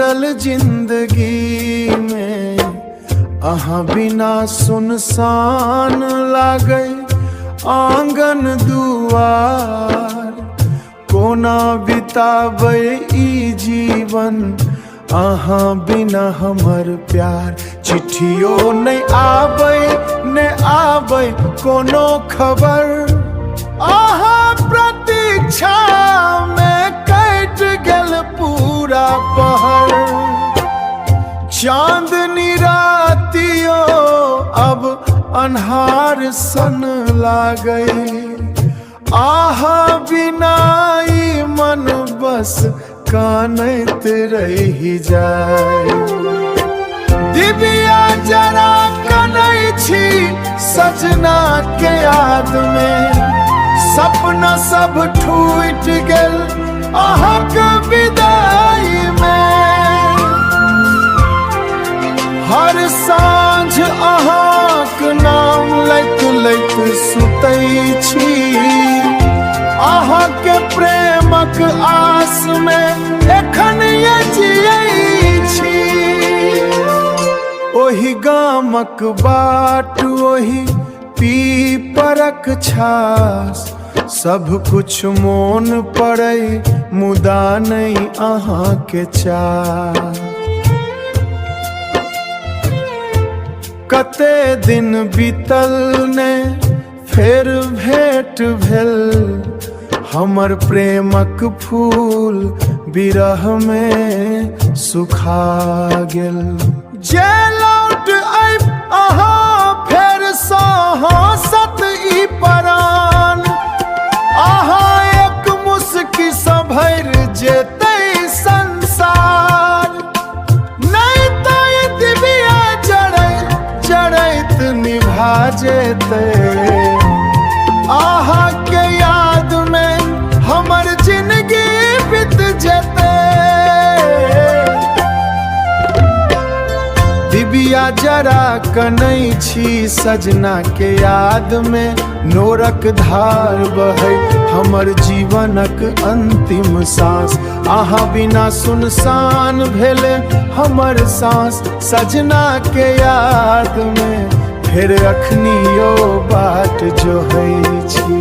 बीतल जिंदगी में अहाँ बिना सुनसान लागे आंगन दुआर। कोना बिताबै ई जीवन अहाँ बिना हमर प्यार। चिट्ठियो नहीं आबै कोनो खबर। अहाँ प्रतीक्षा में कट गेल पूरा पहर। चांदनी रातियो अब अन्हार सन लागे। आहा बिना ई मन बस कानैत रही जाए। दिबिया जरा कनै छी सजना के याद में। सपना सब टूट गेल अहाँक विदाई में। हर साँझ अहाँक नाम लैत लैत सुतै छी। अहाँके प्रेमक आस में एखन जियै छी। ओही गामक बाट ओही पीपरक छास। सब कुछ मोन पड़ै मुदा नहीं अहाँके चाह। कते दिन बीतल ने फेर भेंट भेल। हमर प्रेमक फूल बिरह में सुखा गेल। जे लौट आइब अहाँ फेर सँ हँसत ई परान। अहाँ एक मुस्की सँ भरि जेतै संसार। नहीं तो ये दिबिया जड़ैत निभा जेतै। आहा के याद में हमर जिंदगी बीत जेतै। दिबिया जरा कनै छी सजना के याद में। नोरक धार बहै हमर जीवनक अंतिम सांस। आहा बिना सुनसान भेले हमर सांस। सजना के याद में फिर अखनियो बाट जोहै छी।